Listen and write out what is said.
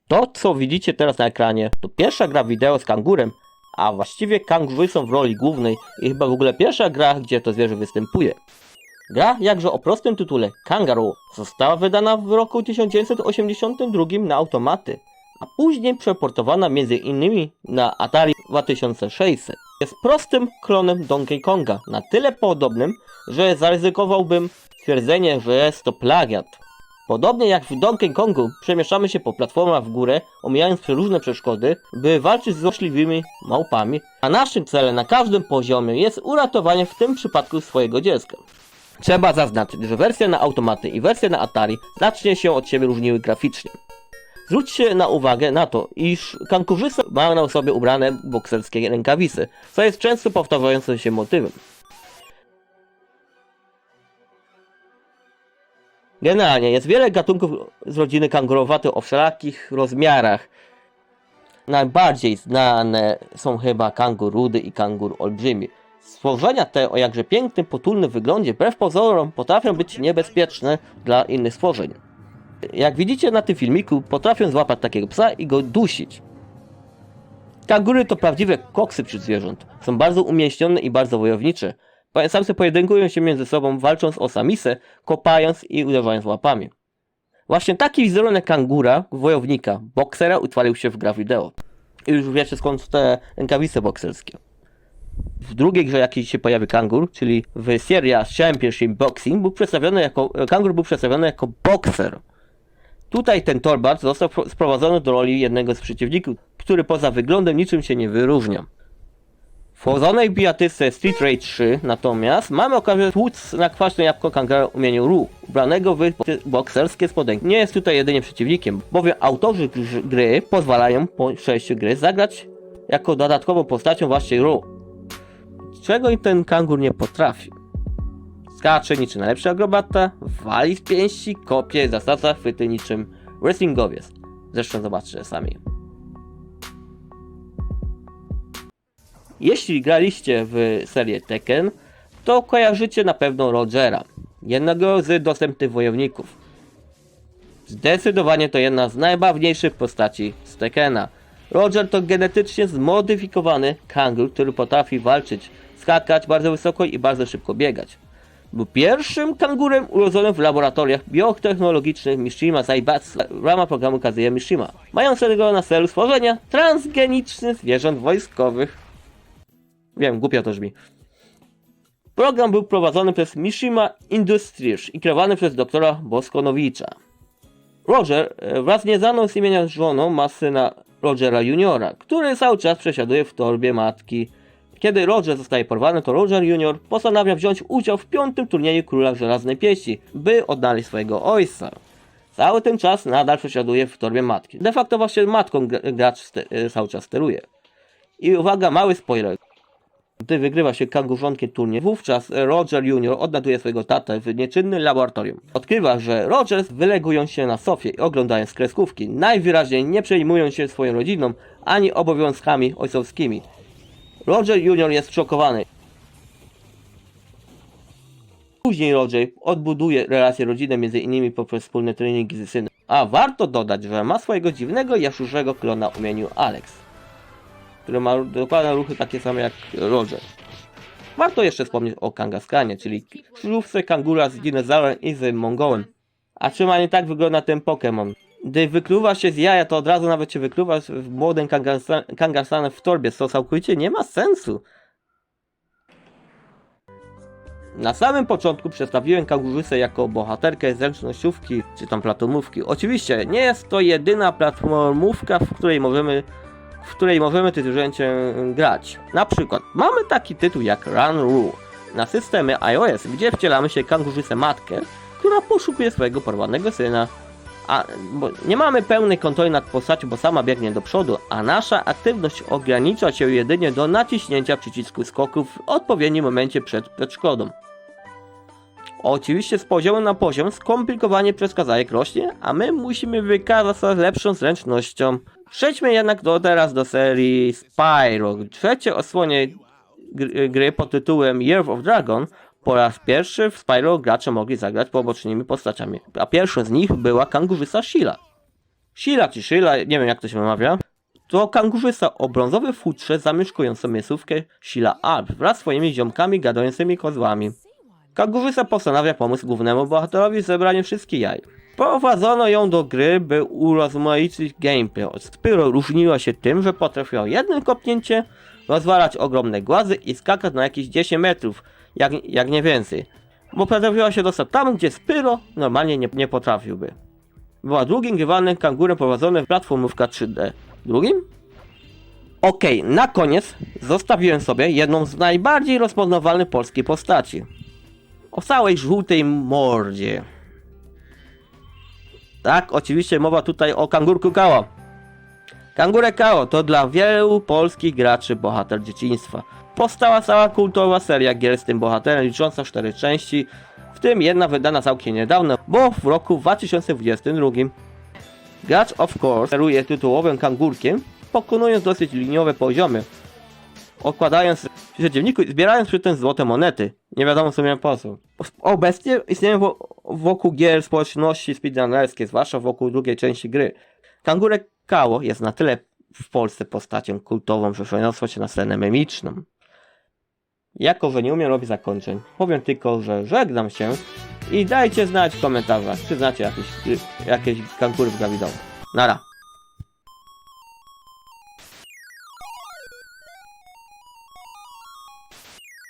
To, co widzicie teraz na ekranie, to pierwsza gra wideo z kangurem, a właściwie kangury są w roli głównej i chyba w ogóle pierwsza gra, gdzie to zwierzę występuje. Gra, jakże o prostym tytule Kangaroo, została wydana w roku 1982 na automaty, a później przeportowana m.in. na Atari 2600. Jest prostym klonem Donkey Konga, na tyle podobnym, że zaryzykowałbym twierdzenie, że jest to plagiat. Podobnie jak w Donkey Kongu przemieszczamy się po platformach w górę, omijając przeróżne przeszkody, by walczyć z złośliwymi małpami, a naszym celem na każdym poziomie jest uratowanie w tym przypadku swojego dziecka. Trzeba zaznaczyć, że wersje na automaty i wersje na Atari znacznie się od siebie różniły graficznie. Zwróćcie na uwagę na to, iż kangurzycy mają na sobie ubrane bokserskie rękawice, co jest często powtarzającym się motywem. Generalnie jest wiele gatunków z rodziny kangurowatych o wszelakich rozmiarach. Najbardziej znane są chyba kangur rudy i kangur olbrzymi. Stworzenia te o jakże pięknym, potulnym wyglądzie wbrew pozorom potrafią być niebezpieczne dla innych stworzeń. Jak widzicie na tym filmiku, potrafią złapać takiego psa i go dusić. Kangury to prawdziwe koksy wśród zwierząt. Są bardzo umięśnione i bardzo wojownicze. Samce pojedynkują się między sobą, walcząc o samisę, kopając i uderzając łapami. Właśnie taki wizerunek kangura, wojownika, boksera utrwalił się w grach wideo. I już wiecie skąd te rękawice bokserskie. W drugiej grze, jakiej się pojawi kangur, czyli w Series Championship Boxing, kangur był przedstawiony jako bokser. Tutaj ten Torbart został sprowadzony do roli jednego z przeciwników, który poza wyglądem niczym się nie wyróżnia. W wchodzonej bijatyce Street Rage 3 natomiast mamy okazję tłuc na kwaśne jabłko kangura o imieniu Ru, ubranego w bokserskie spodenki. Nie jest tutaj jedynie przeciwnikiem, bowiem autorzy gry pozwalają po przejściu gry zagrać jako dodatkową postacią właśnie Ru. Czego ten kangur nie potrafi? Skacze niczym najlepszy akrobata, wali z pięści, kopie, zasadza chwyty niczym wrestlingowiec. Zresztą zobaczcie sami. Jeśli graliście w serię Tekken, to kojarzycie na pewno Rogera, jednego z dostępnych wojowników. Zdecydowanie to jedna z najbawniejszych postaci z Tekkena. Roger to genetycznie zmodyfikowany kangur, który potrafi walczyć, skakać bardzo wysoko i bardzo szybko biegać. Był pierwszym kangurem urodzonym w laboratoriach biotechnologicznych Mishima Zaibatsu w ramach programu Kazuya Mishima, mającego na celu stworzenia transgenicznych zwierząt wojskowych. Wiem, głupio to brzmi. Program był prowadzony przez Mishima Industries i kierowany przez doktora Boskonowicza. Roger wraz z nieznaną z imienia żoną ma syna Rogera Juniora, który cały czas przesiaduje w torbie matki. Kiedy Roger zostaje porwany, to Roger Junior postanawia wziąć udział w 5. turnieju Króla Żelaznej Pięści, by odnaleźć swojego ojca. Cały ten czas nadal przesiaduje w torbie matki. De facto właśnie matką gracz cały czas steruje. I uwaga, mały spoiler. Gdy wygrywa się kangurzonkiem turniej, wówczas Roger Junior odnajduje swojego tatę w nieczynnym laboratorium. Odkrywa, że Rogers wylegują się na sofie i oglądając kreskówki, najwyraźniej nie przejmują się swoją rodziną ani obowiązkami ojcowskimi. Roger Junior jest szokowany. Później Roger odbuduje relacje rodzinne m.in. poprzez wspólne treningi z synem. A warto dodać, że ma swojego dziwnego, jaszczurego klona o imieniu Alex, który ma dokładne ruchy takie same jak Roger. Warto jeszcze wspomnieć o Kangaskanie, czyli krzyżówce kangura z dinozaurem i z mongołem. A czym ani tak wygląda ten Pokémon? Gdy wykluwa się z jaja, to od razu nawet się wykluwa w młodym Kangaskanie w torbie, co całkowicie nie ma sensu. Na samym początku przedstawiłem kangurzysę jako bohaterkę zręcznościówki czy tam platformówki. Oczywiście nie jest to jedyna platformówka, w której możemy tym zwierzęciem grać. Na przykład mamy taki tytuł jak Run Rule na systemie iOS, gdzie wcielamy się kangurzysę matkę, która poszukuje swojego porwanego syna. Bo nie mamy pełnej kontroli nad postacią, bo sama biegnie do przodu, a nasza aktywność ogranicza się jedynie do naciśnięcia przycisku skoku w odpowiednim momencie przed przeszkodą. Oczywiście z poziomu na poziom skomplikowanie przeskazajek rośnie, a my musimy wykazać się lepszą zręcznością. Przejdźmy jednak teraz do serii Spyro. W trzeciej odsłonie gry pod tytułem Year of Dragon po raz pierwszy w Spyro gracze mogli zagrać pobocznymi postaciami, a pierwszą z nich była kangurzyca Sheila. Sheila czy Sheila, nie wiem jak to się wymawia, to kangurzysta o brązowej futrze zamieszkującą miejscówkę Sheila Alp wraz z swoimi ziomkami gadającymi kozłami. Kangurzysta postanawia pomóc głównemu bohaterowi w zebraniu wszystkich jaj. Prowadzono ją do gry, by urozmaicić gameplay. Spyro różniła się tym, że potrafiła jednym kopnięciem rozwalać ogromne głazy i skakać na jakieś 10 metrów, jak nie więcej. Bo potrafiła się dostać tam, gdzie Spyro normalnie nie potrafiłby. Była drugim grywalnym kangurem prowadzonym w platformówka 3D. Drugim? Okej, na koniec zostawiłem sobie jedną z najbardziej rozpoznawalnych polskich postaci. O całej żółtej mordzie. Tak, oczywiście mowa tutaj o Kangurku Kao. Kangurek Kao to dla wielu polskich graczy bohater dzieciństwa. Powstała cała kultowa seria gier z tym bohaterem, licząca 4 części, w tym jedna wydana całkiem niedawno, bo w roku 2022. Gracz of course steruje tytułowym kangurkiem, pokonując dosyć liniowe poziomy, okładając przeciwników i zbierając przy tym złote monety. Nie wiadomo w sumie po co. Obecnie istnieją wokół gier społeczności speedrunnerskie, zwłaszcza wokół drugiej części gry. Kangurek Kao jest na tyle w Polsce postacią kultową, że przeniosła się na scenę memiczną. Jako, że nie umiem robić zakończeń, powiem tylko, że żegnam się i dajcie znać w komentarzach, czy znacie jakieś kangury w Gawidowie. Nara.